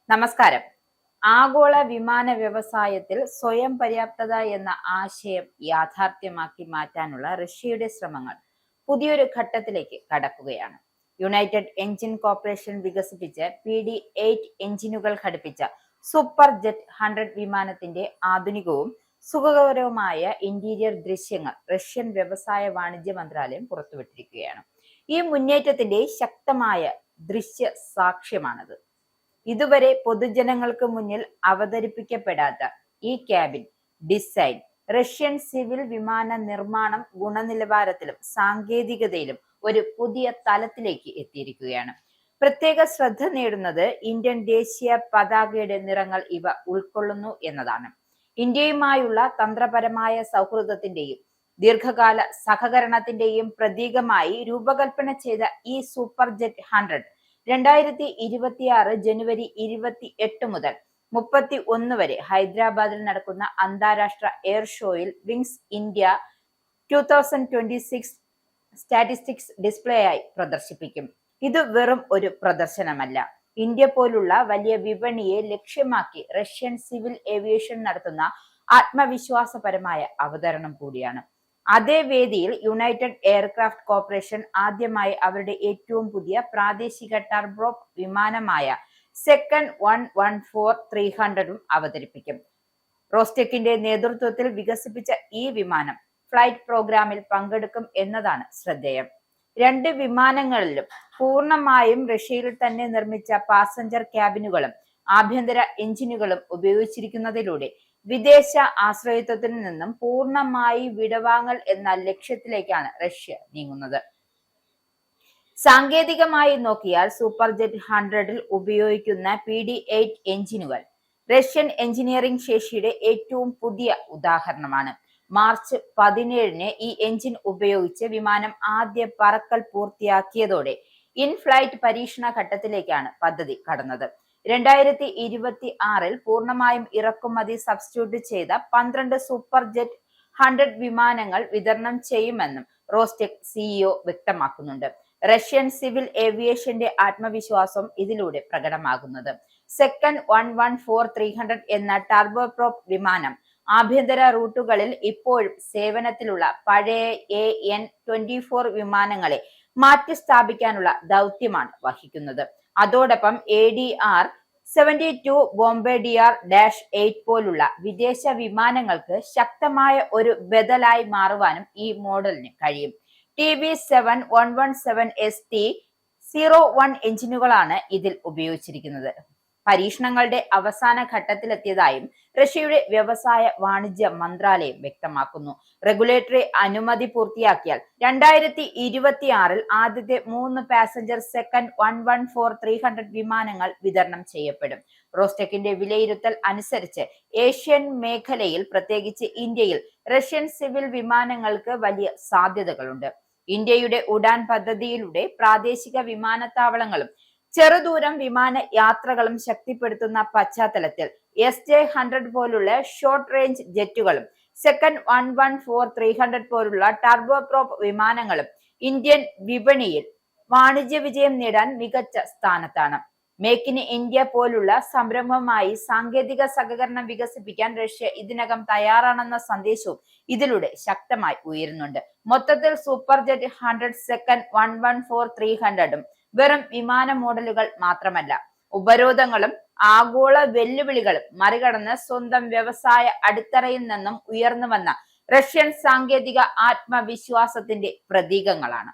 നമസ്കാരം. ആഗോള വിമാന വ്യവസായത്തിൽ സ്വയം പര്യാപ്തത എന്ന ആശയം യാഥാർത്ഥ്യമാക്കി മാറ്റാനുള്ള റഷ്യയുടെ ശ്രമങ്ങൾ പുതിയൊരു ഘട്ടത്തിലേക്ക് കടക്കുകയാണ്. യുണൈറ്റഡ് എഞ്ചിൻ കോർപ്പറേഷൻ വികസിപ്പിച്ച് PD-8 എഞ്ചിനുകൾ ഘടിപ്പിച്ച സൂപ്പർ ജെറ്റ് 100 വിമാനത്തിന്റെ ആധുനികവും സുഖകരവുമായ ഇന്റീരിയർ ദൃശ്യങ്ങൾ റഷ്യൻ വ്യവസായ വാണിജ്യ മന്ത്രാലയം പുറത്തുവിട്ടിരിക്കുകയാണ്. ഈ മുന്നേറ്റത്തിന്റെ ശക്തമായ ദൃശ്യ സാക്ഷ്യമാണത്. ഇതുവരെ പൊതുജനങ്ങൾക്ക് മുന്നിൽ അവതരിപ്പിക്കപ്പെടാത്ത ഈ ക്യാബിൻ ഡിസൈൻ റഷ്യൻ സിവിൽ വിമാന നിർമ്മാണം ഗുണനിലവാരത്തിലും സാങ്കേതികതയിലും ഒരു പുതിയ തലത്തിലേക്ക് എത്തിയിരിക്കുകയാണ്. പ്രത്യേക ശ്രദ്ധ നേടുന്നത് ഇന്ത്യൻ ദേശീയ പതാകയുടെ നിറങ്ങൾ ഇവ ഉൾക്കൊള്ളുന്നു എന്നതാണ്. ഇന്ത്യയുമായുള്ള തന്ത്രപരമായ സൗഹൃദത്തിന്റെയും ദീർഘകാല സഹകരണത്തിന്റെയും പ്രതീകമായി രൂപകൽപ്പന ചെയ്ത ഈ സൂപ്പർ ജെറ്റ് 100 2026 ജനുവരി 28 മുതൽ 31 വരെ ഹൈദരാബാദിൽ നടക്കുന്ന അന്താരാഷ്ട്ര എയർ ഷോയിൽ വിങ്സ് ഇന്ത്യ 2026 സ്റ്റാറ്റിസ്റ്റിക്സ് ഡിസ്പ്ലേയായി പ്രദർശിപ്പിക്കും. ഇത് വെറും ഒരു പ്രദർശനമല്ല. ഇന്ത്യ പോലുള്ള വലിയ വിപണിയെ ലക്ഷ്യമാക്കി റഷ്യൻ സിവിൽ ഏവിയേഷൻ നടത്തുന്ന ആത്മവിശ്വാസപരമായ അവതരണം കൂടിയാണ്. അതേ വേദിയിൽ യുണൈറ്റഡ് എയർക്രാഫ്റ്റ് കോർപ്പറേഷൻ ആദ്യമായി അവരുടെ ഏറ്റവും പുതിയ പ്രാദേശിക ടർബോപ്രോപ്പ് വിമാനമായ സെക്കൻഡ് 114-300 അവതരിപ്പിക്കും. റോസ്റ്റെക്കിന്റെ നേതൃത്വത്തിൽ വികസിപ്പിച്ച ഈ വിമാനം ഫ്ലൈറ്റ് പ്രോഗ്രാമിൽ പങ്കെടുക്കും എന്നതാണ് ശ്രദ്ധേയം. രണ്ട് വിമാനങ്ങളിലും പൂർണ്ണമായും റഷ്യയിൽ തന്നെ നിർമ്മിച്ച പാസഞ്ചർ ക്യാബിനുകളും ആഭ്യന്തര എഞ്ചിനുകളും ഉപയോഗിച്ചിരിക്കുന്നതിലൂടെ വിദേശ ആശ്രയത്വത്തിൽ നിന്നും പൂർണ്ണമായി വിടവാങ്ങൽ എന്ന ലക്ഷ്യത്തിലേക്കാണ് റഷ്യ നീങ്ങുന്നത്. സാങ്കേതികമായി നോക്കിയാൽ സൂപ്പർ ജെറ്റ് 100-ൽ ഉപയോഗിക്കുന്ന PD-8 എഞ്ചിനുകൾ റഷ്യൻ എഞ്ചിനീയറിംഗ് ശേഷിയുടെ ഏറ്റവും പുതിയ ഉദാഹരണമാണ്. മാർച്ച് 17-ന് ഈ എഞ്ചിൻ ഉപയോഗിച്ച് വിമാനം ആദ്യ പറക്കൽ പൂർത്തിയാക്കിയതോടെ ഇൻ ഫ്ലൈറ്റ് പരീക്ഷണ ഘട്ടത്തിലേക്കാണ് പദ്ധതി കടന്നത്. 2026-ൽ പൂർണ്ണമായും ഇറക്കുമതി സബ്സ്റ്റിറ്റ്യൂട്ട് ചെയ്ത 12 സൂപ്പർ ജെറ്റ് 100 വിമാനങ്ങൾ വിതരണം ചെയ്യുമെന്നും റോസ്റ്റെക് CEO വ്യക്തമാക്കുന്നുണ്ട്. റഷ്യൻ സിവിൽ ഏവിയേഷന്റെ ആത്മവിശ്വാസം ഇതിലൂടെ പ്രകടമാകുന്നത്. സെക്കൻഡ് 114-300 എന്ന ടർബോപ്രോപ്പ് വിമാനം ആഭ്യന്തര റൂട്ടുകളിൽ ഇപ്പോഴും സേവനത്തിലുള്ള പഴയ AN-24 വിമാനങ്ങളെ മാറ്റി സ്ഥാപിക്കാനുള്ള ദൗത്യമാണ് വഹിക്കുന്നത്. അതോടൊപ്പം ADR-72 ബോംബേഡിയർ-8 പോലുള്ള വിദേശ വിമാനങ്ങൾക്ക് ശക്തമായ ഒരു ബദലായി മാറുവാനും ഈ മോഡലിന് കഴിയും. TB7117ST-01 എഞ്ചിനുകളാണ് ഇതിൽ ഉപയോഗിച്ചിരിക്കുന്നത്. പരീക്ഷണങ്ങളുടെ അവസാന ഘട്ടത്തിലെത്തിയതായും റഷ്യയുടെ വ്യവസായ വാണിജ്യ മന്ത്രാലയം വ്യക്തമാക്കുന്നു. റെഗുലേറ്ററി അനുമതി പൂർത്തിയാക്കിയാൽ 2026-ൽ ആദ്യത്തെ 3 പാസഞ്ചർ സെക്കൻഡ് 114-300 വിമാനങ്ങൾ വിതരണം ചെയ്യപ്പെടും. റോസ്റ്റെക്കിന്റെ വിലയിരുത്തൽ അനുസരിച്ച് ഏഷ്യൻ മേഖലയിൽ, പ്രത്യേകിച്ച് ഇന്ത്യയിൽ റഷ്യൻ സിവിൽ വിമാനങ്ങൾക്ക് വലിയ സാധ്യതകളുണ്ട്. ഇന്ത്യയുടെ ഉഡാൻ പദ്ധതിയിലൂടെ പ്രാദേശിക വിമാനത്താവളങ്ങളും ചെറുദൂരം വിമാന യാത്രകളും ശക്തിപ്പെടുത്തുന്ന പശ്ചാത്തലത്തിൽ SJ-100 പോലുള്ള ഷോർട്ട് റേഞ്ച് ജെറ്റുകളും സെക്കൻഡ് 114-300 പോലുള്ള ടർബോപ്രോപ്പ് വിമാനങ്ങളും ഇന്ത്യൻ വിപണിയിൽ വാണിജ്യ വിജയം നേടാൻ മികച്ച സ്ഥാനത്താണ്. മേക്ക് ഇൻ ഇന്ത്യ പോലുള്ള സംരംഭവുമായി സാങ്കേതിക സഹകരണം വികസിപ്പിക്കാൻ റഷ്യ ഇതിനകം തയ്യാറാണെന്ന സന്ദേശവും ഇതിലൂടെ ശക്തമായി ഉയരുന്നുണ്ട്. മൊത്തത്തിൽ സൂപ്പർ ജെറ്റ് 100 സെക്കൻഡ് 114-300 വെറും വിമാന മോഡലുകൾ മാത്രമല്ല, ഉപരോധങ്ങളും ആഗോള വെല്ലുവിളികളും മറികടന്ന് സ്വന്തം വ്യവസായ അടിത്തറയിൽ നിന്നും ഉയർന്നു വന്ന റഷ്യൻ സാങ്കേതിക ആത്മവിശ്വാസത്തിന്റെ പ്രതീകങ്ങളാണ്.